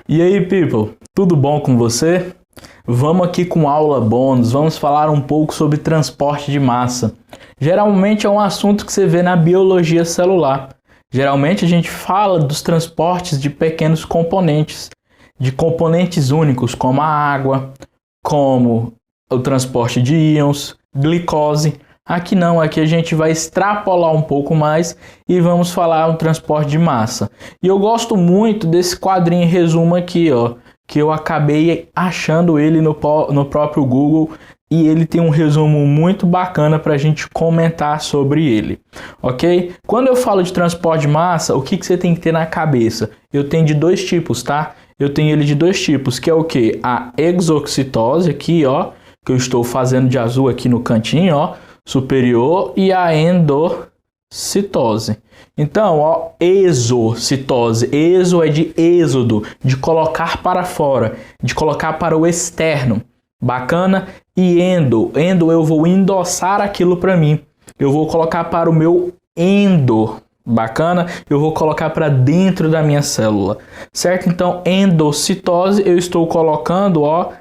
E aí, people, tudo bom com você? Vamos aqui com aula bônus, vamos falar um pouco sobre transporte de massa. Geralmente é um assunto que você vê na biologia celular. Geralmente a gente fala dos transportes de pequenos componentes, de componentes únicos, como a água, como o transporte de íons, glicose. Aqui não, aqui a gente vai extrapolar um pouco mais e vamos falar do transporte de massa. E eu gosto muito desse quadrinho em resumo aqui, ó, que eu acabei achando ele no próprio Google e ele tem um resumo muito bacana para a gente comentar sobre ele, ok? Quando eu falo de transporte de massa, o que você tem que ter na cabeça? Eu tenho de dois tipos, tá? Eu tenho ele de dois tipos, que é o que? A exocitose aqui, ó, que eu estou fazendo de azul aqui no cantinho, ó, superior, e a endocitose. Então, ó, exocitose, exo é de êxodo, de colocar para fora, de colocar para o externo. Bacana? E endo eu vou endossar aquilo para mim. Eu vou colocar para o meu endo. Bacana? Eu vou colocar para dentro da minha célula. Certo? Então, endocitose, eu estou colocando, ó,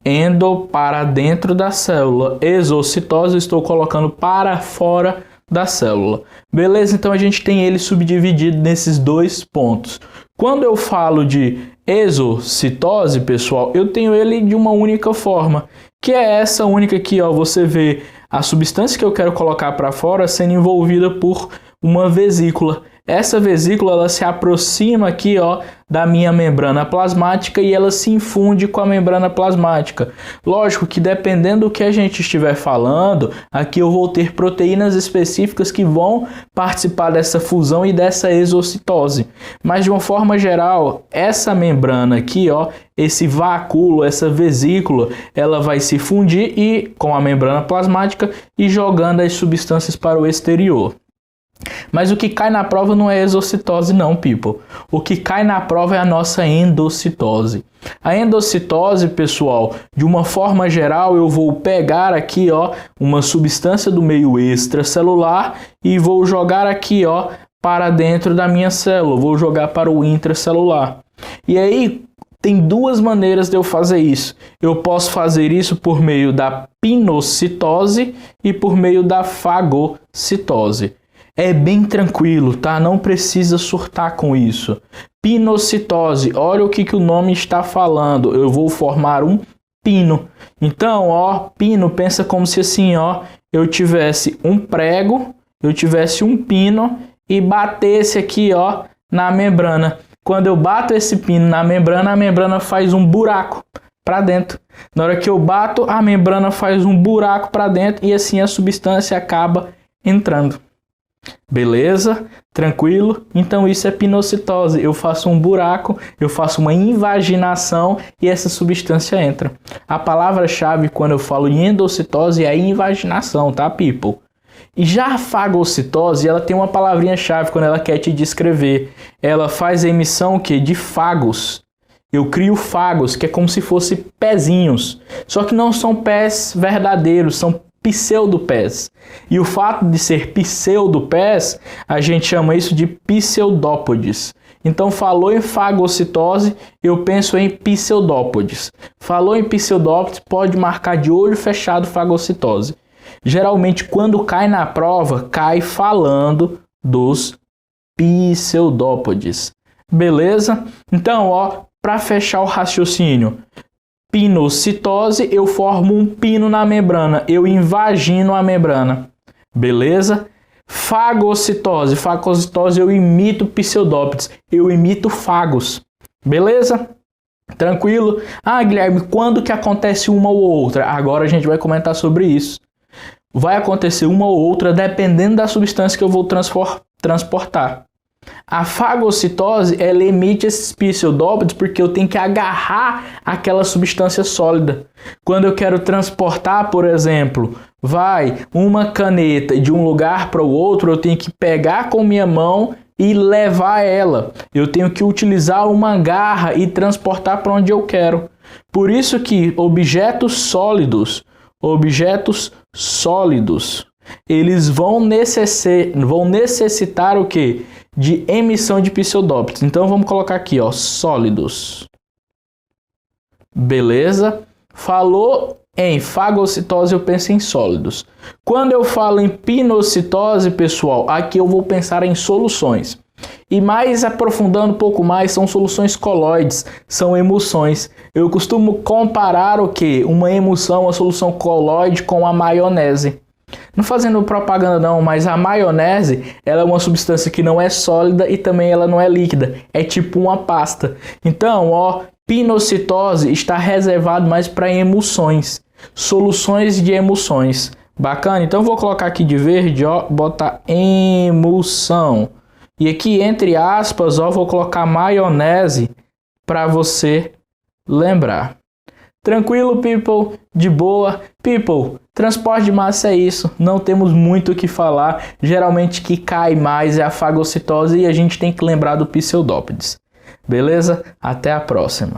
endo para dentro da célula. Exocitose, eu estou colocando para fora da célula. Beleza? Então a gente tem ele subdividido nesses dois pontos. Quando eu falo de exocitose, pessoal, eu tenho ele de uma única forma, que é essa única aqui, ó. Você vê a substância que eu quero colocar para fora sendo envolvida por uma vesícula. Essa vesícula, ela se aproxima aqui, ó, da minha membrana plasmática e ela se infunde com a membrana plasmática. Lógico que dependendo do que a gente estiver falando, aqui eu vou ter proteínas específicas que vão participar dessa fusão e dessa exocitose. Mas de uma forma geral, essa membrana aqui, ó, esse vacúolo, essa vesícula, ela vai se fundir com a membrana plasmática e jogando as substâncias para o exterior. Mas o que cai na prova não é exocitose não, people. O que cai na prova é a nossa endocitose. A endocitose, pessoal, de uma forma geral, eu vou pegar aqui, ó, uma substância do meio extracelular e vou jogar aqui, ó, para dentro da minha célula. Vou jogar para o intracelular. E aí, tem duas maneiras de eu fazer isso. Eu posso fazer isso por meio da pinocitose e por meio da fagocitose. É bem tranquilo, tá? Não precisa surtar com isso. Pinocitose, olha o que o nome está falando. Eu vou formar um pino. Então, ó, pino, pensa como se assim, ó, eu tivesse um prego, eu tivesse um pino e batesse aqui, ó, na membrana. Quando eu bato esse pino na membrana, a membrana faz um buraco para dentro. Na hora que eu bato, a membrana faz um buraco para dentro e assim a substância acaba entrando. Beleza? Tranquilo? Então isso é pinocitose. Eu faço um buraco, eu faço uma invaginação e essa substância entra. A palavra-chave quando eu falo em endocitose é invaginação, tá, people? E já a fagocitose, ela tem uma palavrinha-chave quando ela quer te descrever. Ela faz a emissão o quê? De fagos. Eu crio fagos, que é como se fossem pezinhos. Só que não são pés verdadeiros, são pseudopés. E o fato de ser pseudopés, a gente chama isso de pseudópodes. Então, falou em fagocitose, eu penso em pseudópodes. Falou em pseudópodes, pode marcar de olho fechado fagocitose. Geralmente, quando cai na prova, cai falando dos pseudópodes. Beleza? Então, ó, para fechar o raciocínio, pinocitose, eu formo um pino na membrana, eu invagino a membrana, beleza? Fagocitose, eu imito pseudópodes, eu imito fagos, beleza? Tranquilo? Ah, Guilherme, quando que acontece uma ou outra? Agora a gente vai comentar sobre isso. Vai acontecer uma ou outra dependendo da substância que eu vou transportar. A fagocitose, ela emite esses pseudópodes porque eu tenho que agarrar aquela substância sólida. Quando eu quero transportar, por exemplo, uma caneta de um lugar para o outro, eu tenho que pegar com minha mão e levar ela. Eu tenho que utilizar uma garra e transportar para onde eu quero. Por isso que objetos sólidos, eles vão necessitar o quê? De emissão de pseudópodes. Então vamos colocar aqui, ó, sólidos. Beleza? Falou em fagocitose, eu penso em sólidos. Quando eu falo em pinocitose, pessoal, aqui eu vou pensar em soluções. E mais aprofundando um pouco mais, são soluções coloides, são emulsões. Eu costumo comparar o que? Uma emulsão, uma solução coloide com a maionese. Não fazendo propaganda não, mas a maionese, ela é uma substância que não é sólida e também ela não é líquida. É tipo uma pasta. Então, ó, pinocitose está reservado mais para emulsões. Soluções de emulsões. Bacana? Então vou colocar aqui de verde, ó, botar emulsão. E aqui entre aspas, ó, vou colocar maionese para você lembrar. Tranquilo, people? De boa? People, transporte de massa é isso, não temos muito o que falar. Geralmente que cai mais é a fagocitose e a gente tem que lembrar do pseudópodes. Beleza? Até a próxima.